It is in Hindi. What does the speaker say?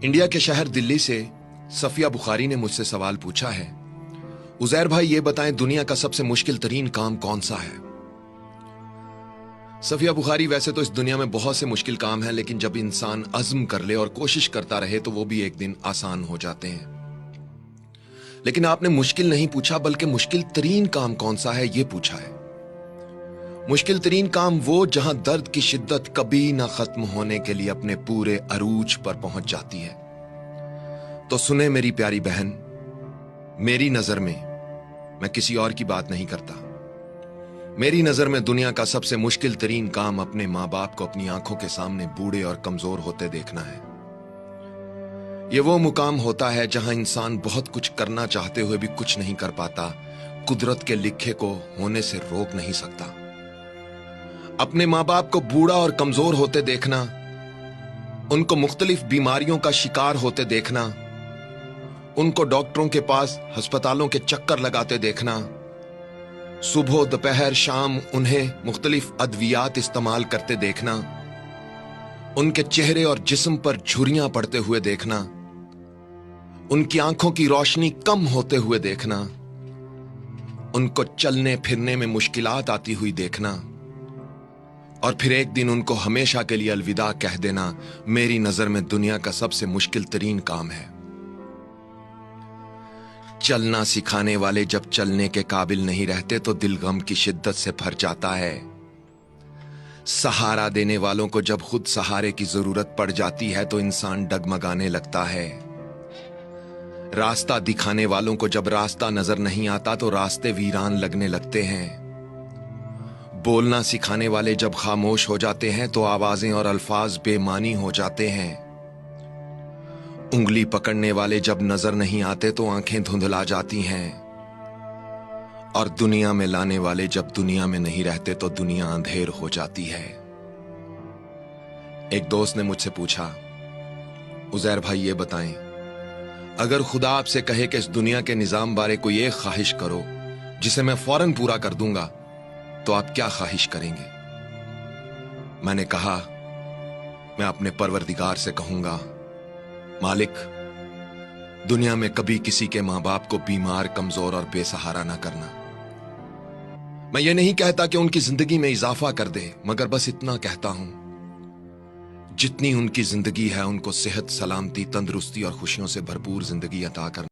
इंडिया के शहर दिल्ली से सफिया बुखारी ने मुझसे सवाल पूछा है, उजैर भाई ये बताएं दुनिया का सबसे मुश्किल तरीन काम कौन सा है। सफिया बुखारी, वैसे तो इस दुनिया में बहुत से मुश्किल काम हैं, लेकिन जब इंसान अज़्म कर ले और कोशिश करता रहे तो वो भी एक दिन आसान हो जाते हैं। लेकिन आपने मुश्किल नहीं पूछा, बल्कि मुश्किल तरीन काम कौन सा है ये पूछा है। मुश्किल तरीन काम वो जहां दर्द की शिद्दत कभी ना खत्म होने के लिए अपने पूरे अरूज पर पहुंच जाती है। तो सुने मेरी प्यारी बहन, मेरी नजर में, मैं किसी और की बात नहीं करता, मेरी नजर में दुनिया का सबसे मुश्किल तरीन काम अपने मां बाप को अपनी आंखों के सामने बूढ़े और कमजोर होते देखना है। यह वो मुकाम होता है जहां इंसान बहुत कुछ करना चाहते हुए भी कुछ नहीं कर पाता, कुदरत के लिखे को होने से रोक नहीं सकता। अपने मां बाप को बूढ़ा और कमजोर होते देखना, उनको मुख्तलिफ बीमारियों का शिकार होते देखना, उनको डॉक्टरों के पास अस्पतालों के चक्कर लगाते देखना, सुबह दोपहर शाम उन्हें मुख्तलिफ अद्वियात इस्तेमाल करते देखना, उनके चेहरे और जिस्म पर झुर्रियां पड़ते हुए देखना, उनकी आंखों की रोशनी कम होते हुए देखना, उनको चलने फिरने में मुश्किलात आती हुई देखना, और फिर एक दिन उनको हमेशा के लिए अलविदा कह देना, मेरी नजर में दुनिया का सबसे मुश्किल तरीन काम है। चलना सिखाने वाले जब चलने के काबिल नहीं रहते तो दिल गम की शिद्दत से भर जाता है। सहारा देने वालों को जब खुद सहारे की जरूरत पड़ जाती है तो इंसान डगमगाने लगता है। रास्ता दिखाने वालों को जब रास्ता नजर नहीं आता तो रास्ते वीरान लगने लगते हैं। बोलना सिखाने वाले जब खामोश हो जाते हैं तो आवाजें और अल्फाज बेमानी हो जाते हैं। उंगली पकड़ने वाले जब नजर नहीं आते तो आंखें धुंधला जाती हैं। और दुनिया में लाने वाले जब दुनिया में नहीं रहते तो दुनिया अंधेर हो जाती है। एक दोस्त ने मुझसे पूछा, उजैर भाई ये बताएं, अगर खुदा आपसे कहे कि इस दुनिया के निजाम बारे कोई एक ख्वाहिश करो जिसे मैं फौरन पूरा कर दूंगा, तो आप क्या ख्वाहिश करेंगे? मैंने कहा, मैं अपने परवरदिगार से कहूंगा, मालिक, दुनिया में कभी किसी के मां बाप को बीमार, कमजोर और बेसहारा ना करना। मैं ये नहीं कहता कि उनकी जिंदगी में इजाफा कर दे, मगर बस इतना कहता हूं, जितनी उनकी जिंदगी है उनको सेहत, सलामती, तंदुरुस्ती और खुशियों से भरपूर जिंदगी अता करना।